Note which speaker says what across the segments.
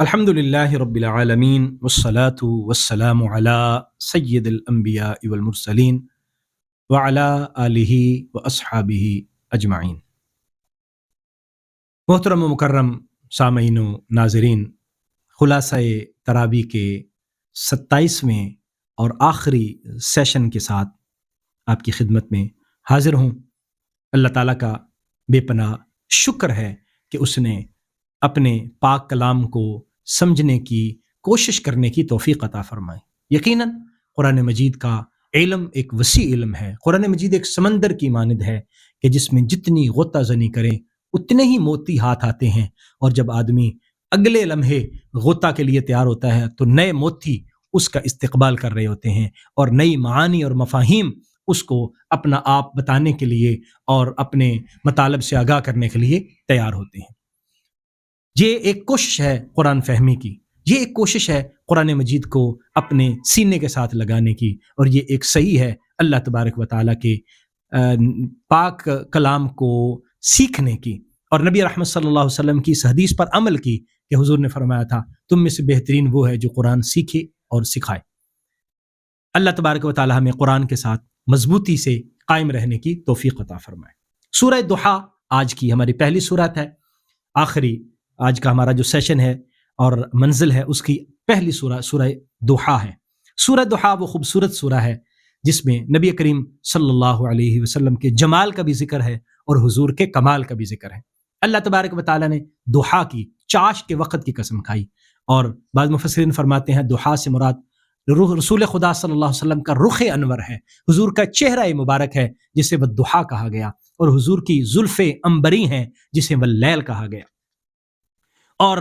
Speaker 1: الحمدللہ رب العالمین والصلاة والسلام علی سید الانبیاء والمرسلین وعلی آلہ واصحابہ اجمعین۔ محترم و مکرم سامعین و ناظرین، خلاصہ تراویح کے 27ویں اور آخری سیشن کے ساتھ آپ کی خدمت میں حاضر ہوں۔ اللہ تعالیٰ کا بے پناہ شکر ہے کہ اس نے اپنے پاک کلام کو سمجھنے کی کوشش کرنے کی توفیق عطا فرمائے۔ یقیناً قرآن مجید کا علم ایک وسیع علم ہے۔ قرآن مجید ایک سمندر کی مانند ہے کہ جس میں جتنی غوطہ زنی کریں اتنے ہی موتی ہاتھ آتے ہیں، اور جب آدمی اگلے لمحے غوطہ کے لیے تیار ہوتا ہے تو نئے موتی اس کا استقبال کر رہے ہوتے ہیں، اور نئی معانی اور مفاہیم اس کو اپنا آپ بتانے کے لیے اور اپنے مطالب سے آگاہ کرنے کے لیے تیار ہوتے ہیں۔ یہ ایک کوشش ہے قرآن فہمی کی، یہ ایک کوشش ہے قرآن مجید کو اپنے سینے کے ساتھ لگانے کی، اور یہ ایک صحیح ہے اللہ تبارک و تعالیٰ کے پاک کلام کو سیکھنے کی، اور نبی رحمت صلی اللہ علیہ وسلم کی اس حدیث پر عمل کی کہ حضور نے فرمایا تھا تم میں سے بہترین وہ ہے جو قرآن سیکھے اور سکھائے۔ اللہ تبارک و تعالیٰ ہمیں قرآن کے ساتھ مضبوطی سے قائم رہنے کی توفیق عطا فرمائے۔ سورہ ضحیٰ آج کی ہماری پہلی سورت ہے، آخری آج کا ہمارا جو سیشن ہے اور منزل ہے اس کی پہلی سورہ ضحیٰ ہے۔ سورہ ضحیٰ وہ خوبصورت سورہ ہے جس میں نبی کریم صلی اللہ علیہ وسلم کے جمال کا بھی ذکر ہے اور حضور کے کمال کا بھی ذکر ہے۔ اللہ تبارک و تعالیٰ نے ضحیٰ کی چاش کے وقت کی قسم کھائی، اور بعض مفسرین فرماتے ہیں ضحیٰ سے مراد رسول خدا صلی اللہ علیہ وسلم کا رخ انور ہے، حضور کا چہرہ مبارک ہے جسے والضحیٰ کہا گیا، اور حضور کی زلف عنبری ہیں جسے واللیل کہا گیا۔ اور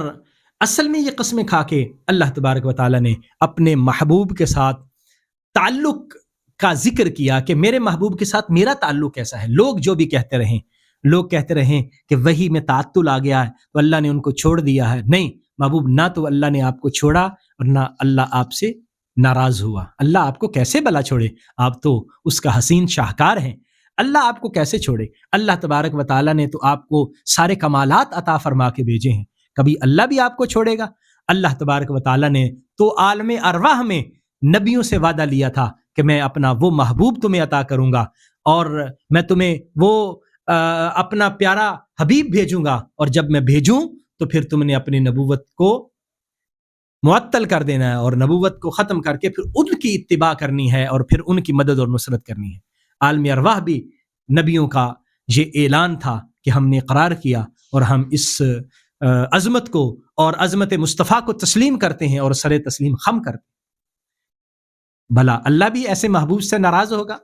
Speaker 1: اصل میں یہ قسمیں کھا کے اللہ تبارک و تعالیٰ نے اپنے محبوب کے ساتھ تعلق کا ذکر کیا کہ میرے محبوب کے ساتھ میرا تعلق کیسا ہے۔ لوگ جو بھی کہتے رہیں کہ وہی میں تعطل آ گیا ہے تو اللہ نے ان کو چھوڑ دیا ہے، نہیں محبوب، نہ تو اللہ نے آپ کو چھوڑا اور نہ اللہ آپ سے ناراض ہوا۔ اللہ آپ کو کیسے بلا چھوڑے، آپ تو اس کا حسین شاہکار ہیں، اللہ آپ کو کیسے چھوڑے۔ اللہ تبارک و تعالیٰ نے تو آپ کو سارے کمالات عطا فرما کے بھیجے ہیں، کبھی اللہ بھی آپ کو چھوڑے گا؟ اللہ تبارک و تعالیٰ نے تو عالم ارواح میں نبیوں سے وعدہ لیا تھا کہ میں اپنا وہ محبوب تمہیں عطا کروں گا، اور میں تمہیں وہ اپنا پیارا حبیب بھیجوں گا، اور جب میں بھیجوں تو پھر تم نے اپنی نبوت کو معطل کر دینا ہے اور نبوت کو ختم کر کے پھر ان کی اتباع کرنی ہے اور پھر ان کی مدد اور نصرت کرنی ہے۔ عالم ارواح بھی نبیوں کا یہ اعلان تھا کہ ہم نے اقرار کیا اور ہم اس عظمت کو اور عظمت مصطفیٰ کو تسلیم کرتے ہیں اور سر تسلیم خم کرتے ہیں۔ بھلا اللہ بھی ایسے محبوب سے ناراض ہوگا؟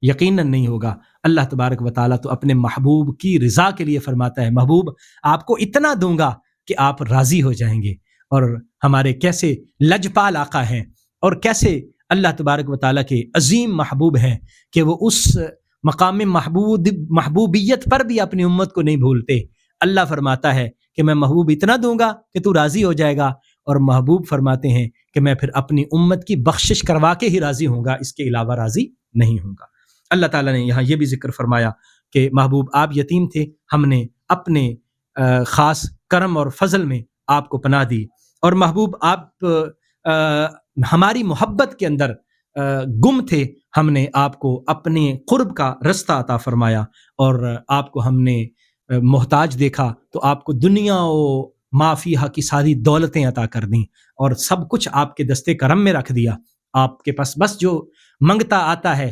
Speaker 1: یقیناً نہیں ہوگا۔ اللہ تبارک و تعالیٰ تو اپنے محبوب کی رضا کے لیے فرماتا ہے محبوب آپ کو اتنا دوں گا کہ آپ راضی ہو جائیں گے۔ اور ہمارے کیسے لجپال آقا ہیں اور کیسے اللہ تبارک و تعالیٰ کے عظیم محبوب ہیں کہ وہ اس مقام محبوبیت پر بھی اپنی امت کو نہیں بھولتے۔ اللہ فرماتا ہے کہ میں محبوب اتنا دوں گا کہ تو راضی ہو جائے گا، اور محبوب فرماتے ہیں کہ میں پھر اپنی امت کی بخشش کروا کے ہی راضی ہوں گا، اس کے علاوہ راضی نہیں ہوں گا۔ اللہ تعالیٰ نے یہاں یہ بھی ذکر فرمایا کہ محبوب آپ یتیم تھے، ہم نے اپنے خاص کرم اور فضل میں آپ کو پناہ دی، اور محبوب آپ ہماری محبت کے اندر گم تھے، ہم نے آپ کو اپنے قرب کا رستہ عطا فرمایا، اور آپ کو ہم نے محتاج دیکھا تو آپ کو دنیا و ما فیہا کی ساری دولتیں عطا کر دیں، اور سب کچھ آپ کے دستے کرم میں رکھ دیا۔ آپ کے پاس بس جو منگتا آتا ہے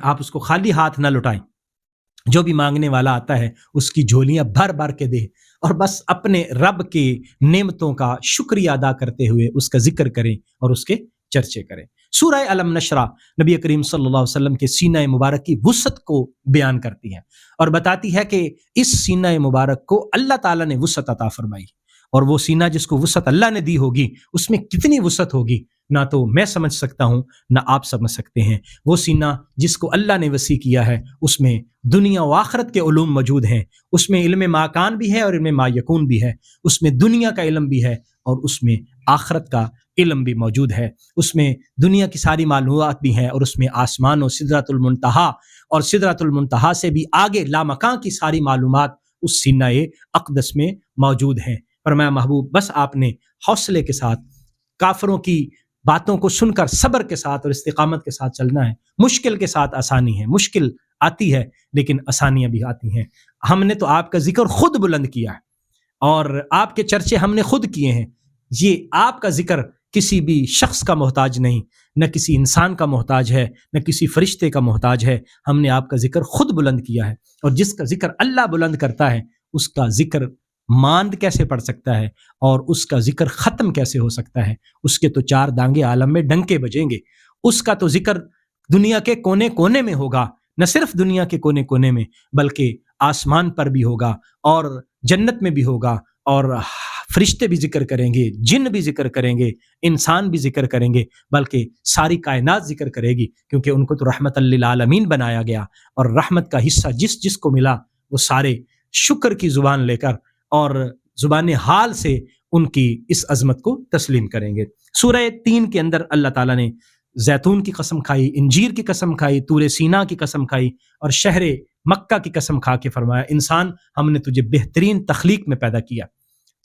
Speaker 1: آپ اس کو خالی ہاتھ نہ لٹائیں، جو بھی مانگنے والا آتا ہے اس کی جھولیاں بھر بھر کے دے، اور بس اپنے رب کی نعمتوں کا شکریہ ادا کرتے ہوئے اس کا ذکر کریں اور اس کے چرچے کریں۔ سورہ علم نشرہ نبی کریم صلی اللہ علیہ وسلم کے سینہ مبارک کی وسعت کو بیان کرتی ہے اور بتاتی ہے کہ اس سینہ مبارک کو اللہ تعالیٰ نے وسعت عطا فرمائی، اور وہ سینہ جس کو وسعت اللہ نے دی ہوگی اس میں کتنی وسعت ہوگی نہ تو میں سمجھ سکتا ہوں نہ آپ سمجھ سکتے ہیں۔ وہ سینہ جس کو اللہ نے وسیع کیا ہے اس میں دنیا و آخرت کے علوم موجود ہیں، اس میں علم ما کان بھی ہے اور علم ما یکون بھی ہے، اس میں دنیا کا علم بھی ہے اور اس میں آخرت کا علم بھی موجود ہے، اس میں دنیا کی ساری معلومات بھی ہیں، اور اس میں آسمان و سدرۃ المنتہا اور سدرۃ المنتہا سے بھی آگے لامکاں کی ساری معلومات اس سینہ اقدس میں موجود ہیں۔ فرمایا محبوب بس آپ نے حوصلے کے ساتھ کافروں کی باتوں کو سن کر صبر کے ساتھ اور استقامت کے ساتھ چلنا ہے. مشکل کے ساتھ آسانی ہے، مشکل آتی ہے لیکن آسانیاں بھی آتی ہیں. ہم نے تو آپ کا ذکر خود بلند کیا ہے اور آپ کے چرچے ہم نے خود کیے ہیں. یہ آپ کا ذکر کسی بھی شخص کا محتاج نہیں، نہ کسی انسان کا محتاج ہے، نہ کسی فرشتے کا محتاج ہے. ہم نے آپ کا ذکر خود بلند کیا ہے، اور جس کا ذکر اللہ بلند کرتا ہے اس کا ذکر ماند کیسے پڑ سکتا ہے اور اس کا ذکر ختم کیسے ہو سکتا ہے؟ اس کے تو 4 دانگے عالم میں ڈنکے بجیں گے. اس کا تو ذکر دنیا کے کونے کونے میں ہوگا، نہ صرف دنیا کے کونے کونے میں بلکہ آسمان پر بھی ہوگا اور جنت میں بھی ہوگا، اور فرشتے بھی ذکر کریں گے، جن بھی ذکر کریں گے، انسان بھی ذکر کریں گے، بلکہ ساری کائنات ذکر کرے گی، کیونکہ ان کو تو رحمت للعالمین بنایا گیا. اور رحمت کا حصہ جس جس کو ملا وہ سارے شکر کی زبان لے کر اور زبان حال سے ان کی اس عظمت کو تسلیم کریں گے. سورہ 3 کے اندر اللہ تعالیٰ نے زیتون کی قسم کھائی، انجیر کی قسم کھائی، طور سینا کی قسم کھائی اور شہر مکہ کی قسم کھا کے فرمایا انسان ہم نے تجھے بہترین تخلیق میں پیدا کیا.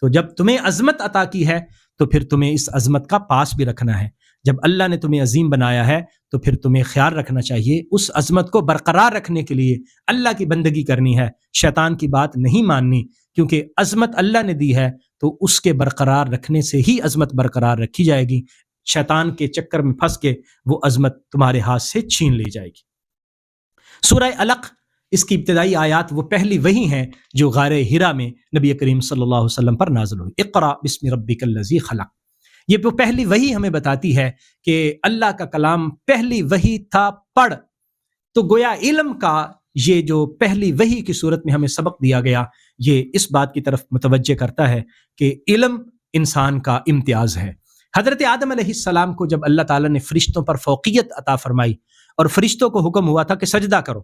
Speaker 1: تو جب تمہیں عظمت عطا کی ہے تو پھر تمہیں اس عظمت کا پاس بھی رکھنا ہے. جب اللہ نے تمہیں عظیم بنایا ہے تو پھر تمہیں خیال رکھنا چاہیے اس عظمت کو برقرار رکھنے کے لیے اللہ کی بندگی کرنی ہے، شیطان کی بات نہیں ماننی، کیونکہ عظمت اللہ نے دی ہے تو اس کے برقرار رکھنے سے ہی عظمت برقرار رکھی جائے گی. شیطان کے چکر میں پھنس کے وہ عظمت تمہارے ہاتھ سے چھین لی جائے گی. سورہ علق، اس کی ابتدائی آیات وہ پہلی وحی ہیں جو غار حرا میں نبی کریم صلی اللہ علیہ وسلم پر نازل ہوئی. اقرأ بسم ربک الذی خلق. یہ وہ پہلی وحی ہمیں بتاتی ہے کہ اللہ کا کلام پہلی وحی تھا پڑھ. تو گویا علم کا یہ جو پہلی وحی کی صورت میں ہمیں سبق دیا گیا، یہ اس بات کی طرف متوجہ کرتا ہے کہ علم انسان کا امتیاز ہے. حضرت آدم علیہ السلام کو جب اللہ تعالیٰ نے فرشتوں پر فوقیت عطا فرمائی اور فرشتوں کو حکم ہوا تھا کہ سجدہ کرو،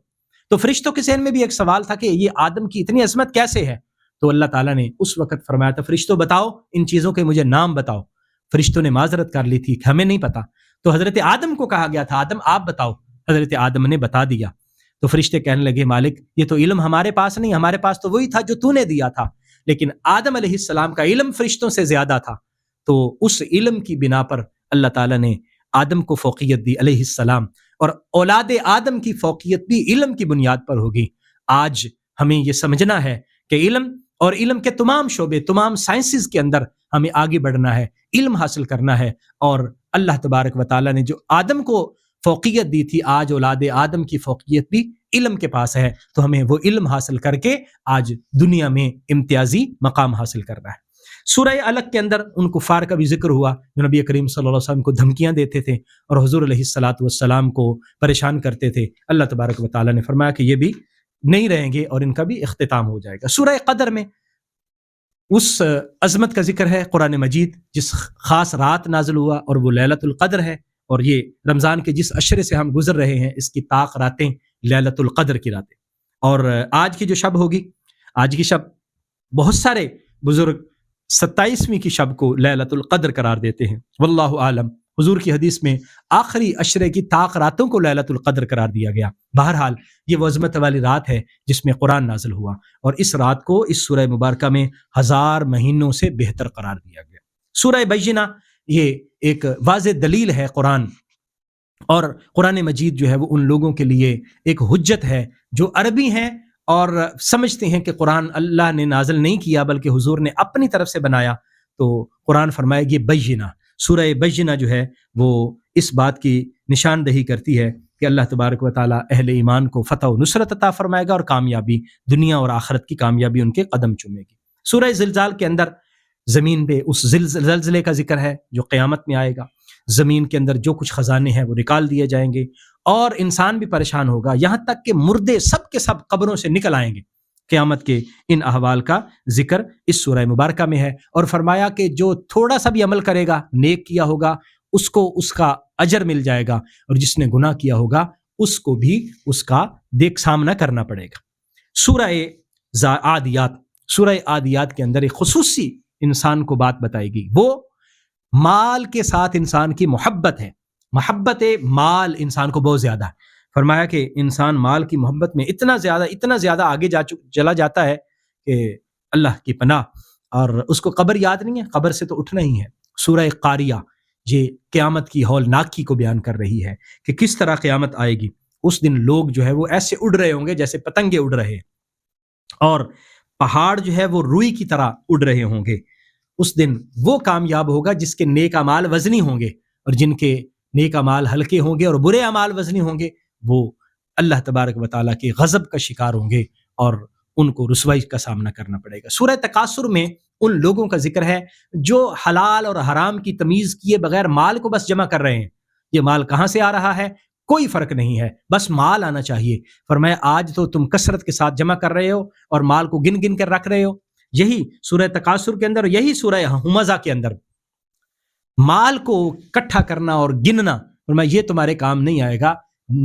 Speaker 1: تو فرشتوں کے ذہن میں بھی ایک سوال تھا کہ یہ آدم کی اتنی عظمت کیسے ہے؟ تو اللہ تعالیٰ نے اس وقت فرمایا تھا فرشتوں بتاؤ ان چیزوں کے مجھے نام بتاؤ. فرشتوں نے معذرت کر لی تھی کہ ہمیں نہیں پتا. تو حضرت آدم کو کہا گیا تھا آدم آپ بتاؤ. حضرت آدم نے بتا دیا. تو فرشتے کہنے لگے مالک یہ تو علم ہمارے پاس نہیں، ہمارے پاس تو وہی تھا جو تو نے دیا تھا. لیکن آدم علیہ السلام کا علم فرشتوں سے زیادہ تھا، تو اس علم کی بنا پر اللہ تعالیٰ نے آدم کو فوقیت دی علیہ السلام، اور اولاد آدم کی فوقیت بھی علم کی بنیاد پر ہوگی. آج ہمیں یہ سمجھنا ہے کہ علم اور علم کے تمام شعبے، تمام سائنسز کے اندر ہمیں آگے بڑھنا ہے، علم حاصل کرنا ہے. اور اللہ تبارک و تعالیٰ نے جو آدم کو فوقیت دی تھی، آج اولاد آدم کی فوقیت بھی علم کے پاس ہے. تو ہمیں وہ علم حاصل کر کے آج دنیا میں امتیازی مقام حاصل کرنا ہے. سورہ علق کے اندر ان کفار کا بھی ذکر ہوا جو نبی کریم صلی اللہ علیہ وسلم کو دھمکیاں دیتے تھے اور حضور علیہ الصلاۃ والسلام کو پریشان کرتے تھے. اللہ تبارک و تعالیٰ نے فرمایا کہ یہ بھی نہیں رہیں گے اور ان کا بھی اختتام ہو جائے گا. سورہ قدر میں اس عظمت کا ذکر ہے. قرآن مجید جس خاص رات نازل ہوا اور وہ لیلۃ القدر ہے، اور یہ رمضان کے جس عشرے سے ہم گزر رہے ہیں اس کی طاق راتیں لیلۃ القدر کی راتیں. اور آج کی جو شب ہوگی، آج کی شب بہت سارے بزرگ 27ویں کی شب کو لیلۃ القدر قرار دیتے ہیں. واللہ عالم. حضور کی حدیث میں آخری عشرے کی طاق راتوں کو لیلۃ القدر قرار دیا گیا. بہرحال یہ وہ عظمت والی رات ہے جس میں قرآن نازل ہوا، اور اس رات کو اس سورہ مبارکہ میں 1000 مہینوں سے بہتر قرار دیا گیا. سورہ بینہ یہ ایک واضح دلیل ہے قرآن، اور قرآن مجید جو ہے وہ ان لوگوں کے لیے ایک حجت ہے جو عربی ہیں اور سمجھتے ہیں کہ قرآن اللہ نے نازل نہیں کیا بلکہ حضور نے اپنی طرف سے بنایا. تو قرآن فرمائے گی بینہ. سورہ بینہ جو ہے وہ اس بات کی نشاندہی کرتی ہے کہ اللہ تبارک و تعالیٰ اہل ایمان کو فتح و نصرت عطا فرمائے گا اور کامیابی، دنیا اور آخرت کی کامیابی ان کے قدم چومے گی. سورہ زلزال کے اندر زمین پہ اس زلزلے کا ذکر ہے جو قیامت میں آئے گا. زمین کے اندر جو کچھ خزانے ہیں وہ نکال دیے جائیں گے اور انسان بھی پریشان ہوگا، یہاں تک کہ مردے سب کے سب قبروں سے نکل آئیں گے. قیامت کے ان احوال کا ذکر اس سورہ مبارکہ میں ہے. اور فرمایا کہ جو تھوڑا سا بھی عمل کرے گا، نیک کیا ہوگا، اس کو اس کا اجر مل جائے گا، اور جس نے گناہ کیا ہوگا اس کو بھی اس کا سامنا کرنا پڑے گا. سورہ عادیات، سورہ عادیات کے اندر ایک خصوصی انسان کو بات بتائی گئی، وہ مال کے ساتھ انسان کی محبت ہے. محبت مال انسان کو بہت زیادہ ہے. فرمایا کہ انسان مال کی محبت میں اتنا زیادہ آگے چلا جاتا ہے کہ اللہ کی پناہ. اور اس کو قبر یاد نہیں ہے، قبر سے تو اٹھنا ہی ہے۔ سورہ قاریہ یہ قیامت کی ہولناکی کو بیان کر رہی ہے کہ کس طرح قیامت آئے گی۔ اس دن لوگ جو ہے وہ ایسے اڑ رہے ہوں گے جیسے پتنگے اڑ رہے ہیں، اور پہاڑ جو ہے وہ روئی کی طرح اڑ رہے ہوں گے۔ اس دن وہ کامیاب ہوگا جس کے نیک اعمال وزنی ہوں گے، اور جن کے نیک اعمال ہلکے ہوں گے اور برے اعمال وزنی ہوں گے وہ اللہ تبارک و تعالیٰ کے غضب کا شکار ہوں گے اور ان کو رسوائی کا سامنا کرنا پڑے گا۔ سورہ تکاثر میں ان لوگوں کا ذکر ہے جو حلال اور حرام کی تمیز کیے بغیر مال کو بس جمع کر رہے ہیں۔ یہ مال کہاں سے آ رہا ہے کوئی فرق نہیں ہے، بس مال آنا چاہیے۔ فرمایا آج تو تم کثرت کے ساتھ جمع کر رہے ہو اور مال کو گن گن کر رکھ رہے ہو۔ یہی سورہ تکاثر کے اندر، یہی سورہ ہمزہ کے اندر مال کو اکٹھا کرنا اور گننا، فرمایا یہ تمہارے کام نہیں آئے گا،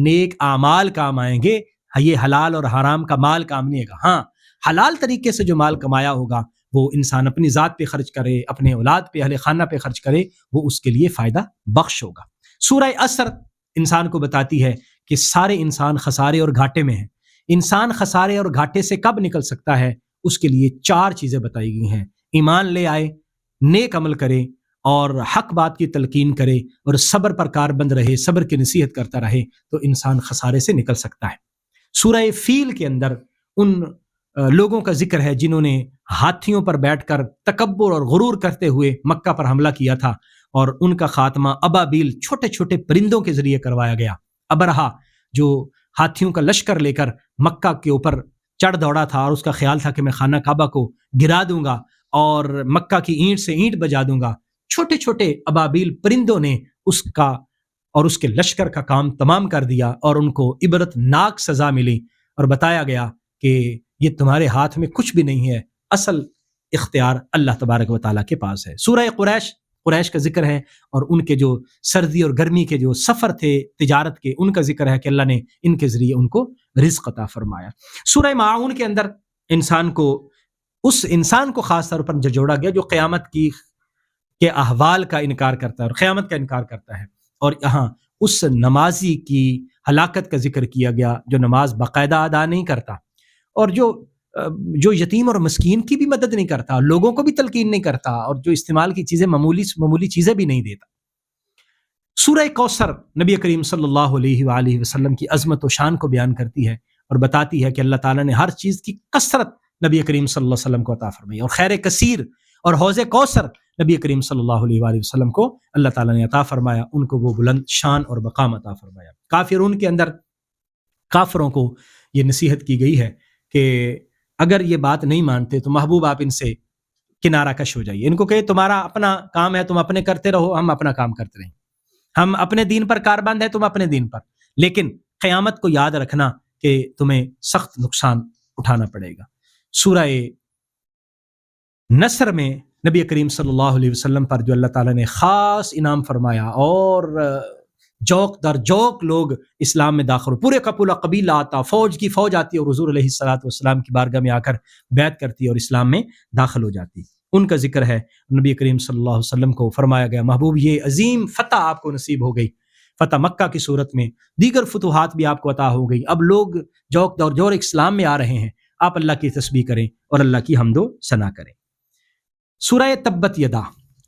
Speaker 1: نیک اعمال کام آئیں گے، یہ حلال اور حرام کا مال کام نہیں آئے گا۔ ہاں، حلال طریقے سے جو مال کمایا ہوگا وہ انسان اپنی ذات پہ خرچ کرے، اپنے اولاد پہ، اہل خانہ پہ خرچ کرے، وہ اس کے لیے فائدہ بخش ہوگا۔ سورہ عصر انسان کو بتاتی ہے کہ سارے انسان خسارے اور گھاٹے میں ہیں۔ انسان خسارے اور گھاٹے سے کب نکل سکتا ہے؟ اس کے لیے 4 چیزیں بتائی گئی ہیں۔ ایمان لے آئے، نیک عمل کرے اور حق بات کی تلقین کرے اور صبر پر کاربند رہے، صبر کی نصیحت کرتا رہے، تو انسان خسارے سے نکل سکتا ہے۔ سورہ فیل کے اندر ان لوگوں کا ذکر ہے جنہوں نے ہاتھیوں پر بیٹھ کر تکبر اور غرور کرتے ہوئے مکہ پر حملہ کیا تھا، اور ان کا خاتمہ ابابیل چھوٹے چھوٹے پرندوں کے ذریعے کروایا گیا۔ ابرہا جو ہاتھیوں کا لشکر لے کر مکہ کے اوپر چڑھ دوڑا تھا اور اس کا خیال تھا کہ میں خانہ کعبہ کو گرا دوں گا اور مکہ کی اینٹ سے اینٹ بجا دوں گا، چھوٹے چھوٹے ابابیل پرندوں نے اس کا اور اس کے لشکر کا کام تمام کر دیا، اور ان کو عبرت ناک سزا ملی، اور بتایا گیا کہ یہ تمہارے ہاتھ میں کچھ بھی نہیں ہے، اصل اختیار اللہ تبارک و تعالیٰ کے پاس ہے۔ سورہ قریش کا ذکر ہے، اور ان کے جو سردی اور گرمی کے جو سفر تھے تجارت کے، ان کا ذکر ہے کہ اللہ نے ان کے ذریعے ان کو رزق عطا فرمایا۔ سورہ ماعون کے اندر اس انسان کو خاص طور پر جوڑا گیا جو قیامت کے احوال کا انکار کرتا ہے اور قیامت کا انکار کرتا ہے، اور یہاں اس نمازی کی ہلاکت کا ذکر کیا گیا جو نماز باقاعدہ ادا نہیں کرتا، اور جو یتیم اور مسکین کی بھی مدد نہیں کرتا، لوگوں کو بھی تلقین نہیں کرتا، اور جو استعمال کی چیزیں معمولی چیزیں بھی نہیں دیتا۔ سورہ کوثر نبی کریم صلی اللہ علیہ وآلہ وسلم کی عظمت و شان کو بیان کرتی ہے اور بتاتی ہے کہ اللہ تعالیٰ نے ہر چیز کی کثرت نبی کریم صلی اللہ علیہ وسلم کو عطا فرمائی، اور خیر کثیر اور حوض کوثر نبی کریم صلی اللہ علیہ وآلہ وسلم کو اللہ تعالیٰ نے عطا فرمایا، ان کو وہ بلند شان اور مقام عطا فرمایا۔ کافرون کے اندر کافروں کو یہ نصیحت کی گئی ہے کہ اگر یہ بات نہیں مانتے تو محبوب آپ ان سے کنارہ کش ہو جائیے، ان کو کہے تمہارا اپنا کام ہے، تم اپنے کرتے رہو، ہم اپنا کام کرتے رہیں، ہم اپنے دین پر کاربند ہے، تم اپنے دین پر، لیکن قیامت کو یاد رکھنا کہ تمہیں سخت نقصان اٹھانا پڑے گا۔ سورہ نصر میں نبی کریم صلی اللہ علیہ وسلم پر جو اللہ تعالیٰ نے خاص انعام فرمایا، اور جوک در جوک لوگ اسلام میں داخل ہو، پورے کا پورا قبیلہ آتا، فوج کی فوج آتی اور حضور علیہ الصلوۃ والسلام کی بارگاہ میں آ کر بیعت کرتی اور اسلام میں داخل ہو جاتی۔ ان کا ذکر ہے، نبی کریم صلی اللہ علیہ وسلم کو فرمایا گیا محبوب یہ عظیم فتح آپ کو نصیب ہو گئی، فتح مکہ کی صورت میں، دیگر فتوحات بھی آپ کو عطا ہو گئی، اب لوگ جوک در جوک اسلام میں آ رہے ہیں، آپ اللہ کی تسبیح کریں اور اللہ کی حمد و ثنا کریں۔ سورہ تبت یدا،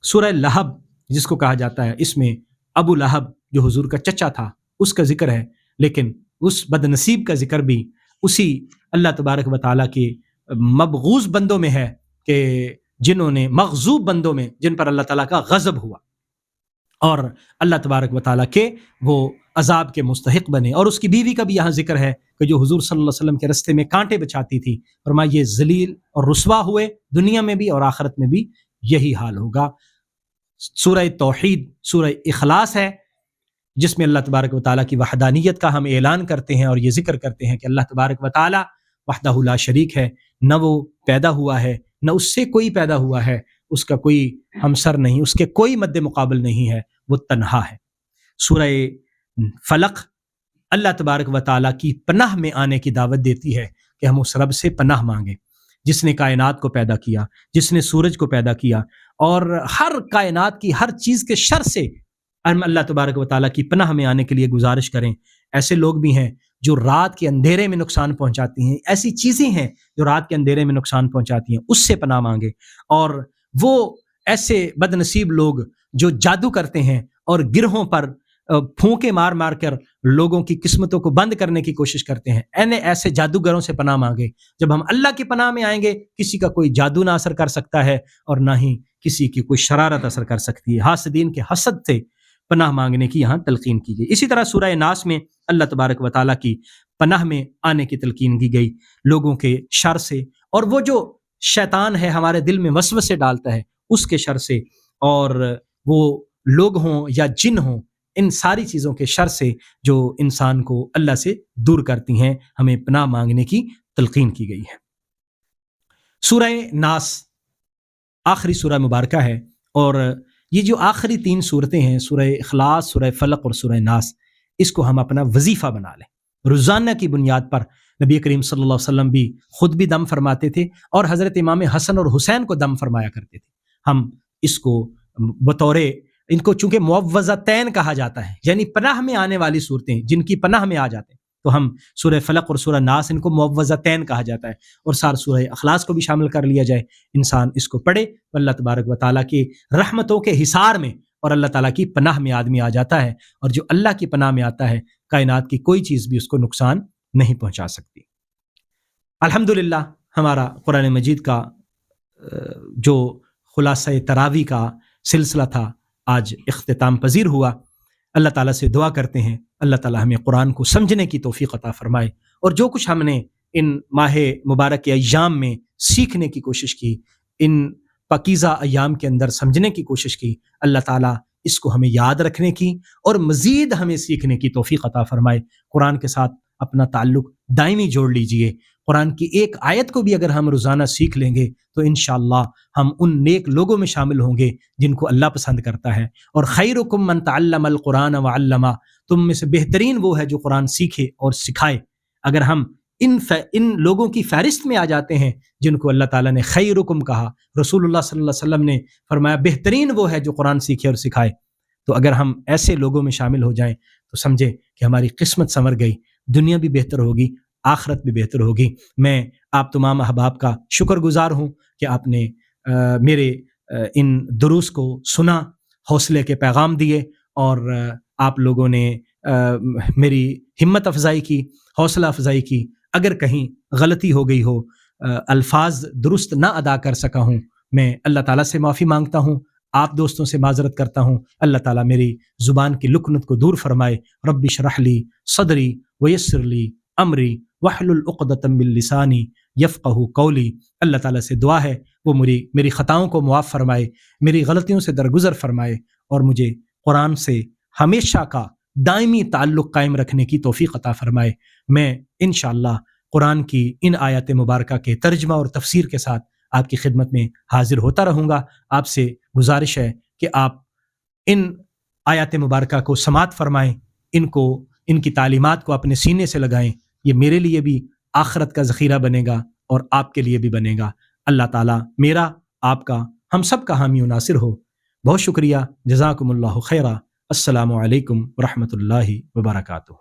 Speaker 1: سورہ لہب جس کو کہا جاتا ہے، اس میں ابو لہب جو حضور کا چچا تھا اس کا ذکر ہے، لیکن اس بد نصیب کا ذکر بھی اسی اللہ تبارک و تعالیٰ کے مبغوض بندوں میں ہے کہ جنہوں نے مغضوب بندوں میں جن پر اللہ تعالیٰ کا غضب ہوا اور اللہ تبارک و تعالیٰ کے وہ عذاب کے مستحق بنے۔ اور اس کی بیوی کا بھی یہاں ذکر ہے کہ جو حضور صلی اللہ علیہ وسلم کے رستے میں کانٹے بچاتی تھی، فرمایا یہ ذلیل اور رسوا ہوئے، دنیا میں بھی اور آخرت میں بھی یہی حال ہوگا۔ سورہ توحید سورہ اخلاص ہے جس میں اللہ تبارک و تعالیٰ کی وحدانیت کا ہم اعلان کرتے ہیں اور یہ ذکر کرتے ہیں کہ اللہ تبارک و تعالیٰ وحدہ لا شریک ہے، نہ وہ پیدا ہوا ہے نہ اس سے کوئی پیدا ہوا ہے، اس کا کوئی ہمسر نہیں، اس کے کوئی مد مقابل نہیں ہے، وہ تنہا ہے۔ سورہ فلق اللہ تبارک و تعالیٰ کی پناہ میں آنے کی دعوت دیتی ہے کہ ہم اس رب سے پناہ مانگیں جس نے کائنات کو پیدا کیا، جس نے سورج کو پیدا کیا، اور ہر کائنات کی ہر چیز کے شر سے ہم اللہ تبارک و تعالیٰ کی پناہ میں آنے کے لیے گزارش کریں۔ ایسے لوگ بھی ہیں جو رات کے اندھیرے میں نقصان پہنچاتی ہیں، ایسی چیزیں ہیں جو رات کے اندھیرے میں نقصان پہنچاتی ہیں، اس سے پناہ مانگے. اور وہ ایسے بد نصیب لوگ جو جادو کرتے ہیں اور گرہوں پر پھونکے مار مار کر لوگوں کی قسمتوں کو بند کرنے کی کوشش کرتے ہیں، ایسے جادوگروں سے پناہ مانگے. جب ہم اللہ کی پناہ میں آئیں گے، کسی کا کوئی جادو نہ اثر کر سکتا ہے اور نہ ہی کسی کی کوئی شرارت اثر کر سکتی ہے. حاسدین کے حسد سے پناہ مانگنے کی یہاں تلقین کی گئی. اسی طرح سورہ ناس میں اللہ تبارک و تعالیٰ کی پناہ میں آنے کی تلقین کی گئی لوگوں کے شر سے، اور وہ جو شیطان ہے ہمارے دل میں وسوسے ڈالتا ہے اس کے شر سے، اور وہ لوگ ہوں یا جن ہوں، ان ساری چیزوں کے شر سے جو انسان کو اللہ سے دور کرتی ہیں، ہمیں پناہ مانگنے کی تلقین کی گئی ہے. سورہ ناس آخری سورہ مبارکہ ہے، اور یہ جو آخری 3 صورتیں ہیں، سورہ اخلاص، سورہ فلق اور سورہ ناس، اس کو ہم اپنا وظیفہ بنا لیں. روزانہ کی بنیاد پر نبی کریم صلی اللہ علیہ وسلم بھی خود بھی دم فرماتے تھے اور حضرت امام حسن اور حسین کو دم فرمایا کرتے تھے. ہم اس کو بطور ان کو چونکہ معوذتین کہا جاتا ہے، یعنی پناہ میں آنے والی صورتیں جن کی پناہ میں آ جاتے ہیں، تو ہم سورہ فلق اور سورہ ناس ان کو معوذتین کہا جاتا ہے، اور سورہ اخلاص کو بھی شامل کر لیا جائے. انسان اس کو پڑھے، اللہ تبارک و تعالیٰ کی رحمتوں کے حصار میں اور اللہ تعالیٰ کی پناہ میں آدمی آ جاتا ہے، اور جو اللہ کی پناہ میں آتا ہے کائنات کی کوئی چیز بھی اس کو نقصان نہیں پہنچا سکتی. الحمدللہ ہمارا قرآن مجید کا جو خلاصہ تراویح کا سلسلہ تھا آج اختتام پذیر ہوا. اللہ تعالیٰ سے دعا کرتے ہیں اللہ تعالیٰ ہمیں قرآن کو سمجھنے کی توفیق عطا فرمائے، اور جو کچھ ہم نے ان ماہ مبارک کے ایام میں سیکھنے کی کوشش کی، ان پاکیزہ ایام کے اندر سمجھنے کی کوشش کی، اللہ تعالیٰ اس کو ہمیں یاد رکھنے کی اور مزید ہمیں سیکھنے کی توفیق عطا فرمائے. قرآن کے ساتھ اپنا تعلق دائمی جوڑ لیجئے. قرآن کی ایک آیت کو بھی اگر ہم روزانہ سیکھ لیں گے تو انشاءاللہ ہم ان نیک لوگوں میں شامل ہوں گے جن کو اللہ پسند کرتا ہے. اور خیرکم من تعلم القرآن وعلمہ، تم میں سے بہترین وہ ہے جو قرآن سیکھے اور سکھائے. اگر ہم ان لوگوں کی فہرست میں آ جاتے ہیں جن کو اللہ تعالیٰ نے خیرکم کہا، رسول اللہ صلی اللہ علیہ وسلم نے فرمایا بہترین وہ ہے جو قرآن سیکھے اور سکھائے، تو اگر ہم ایسے لوگوں میں شامل ہو جائیں تو سمجھے کہ ہماری قسمت سنور گئی، دنیا بھی بہتر ہوگی، آخرت بھی بہتر ہوگی. میں آپ تمام احباب کا شکر گزار ہوں کہ آپ نے میرے ان دروس کو سنا، حوصلے کے پیغام دیے، اور آپ لوگوں نے میری ہمت افزائی کی، حوصلہ افزائی کی. اگر کہیں غلطی ہو گئی ہو، الفاظ درست نہ ادا کر سکا ہوں، میں اللہ تعالیٰ سے معافی مانگتا ہوں، آپ دوستوں سے معذرت کرتا ہوں. اللہ تعالیٰ میری زبان کی لکنت کو دور فرمائے. رب اشرح لی صدری ویسر لی امری واحلل عقدۃ من لسانی یفقہوا قولی. اللہ تعالیٰ سے دعا ہے وہ میری خطاؤں کو معاف فرمائے، میری غلطیوں سے درگزر فرمائے، اور مجھے قرآن سے ہمیشہ کا دائمی تعلق قائم رکھنے کی توفیق عطا فرمائے. میں انشاءاللہ قرآن کی ان آیات مبارکہ کے ترجمہ اور تفسیر کے ساتھ آپ کی خدمت میں حاضر ہوتا رہوں گا. آپ سے گزارش ہے کہ آپ ان آیات مبارکہ کو سماعت فرمائیں، ان کی تعلیمات کو اپنے سینے سے لگائیں. یہ میرے لیے بھی آخرت کا ذخیرہ بنے گا اور آپ کے لیے بھی بنے گا. اللہ تعالیٰ میرا، آپ کا، ہم سب کا حامی و ناصر ہو. بہت شکریہ. جزاکم اللہ خیرہ. السلام علیکم ورحمۃ اللہ وبرکاتہ.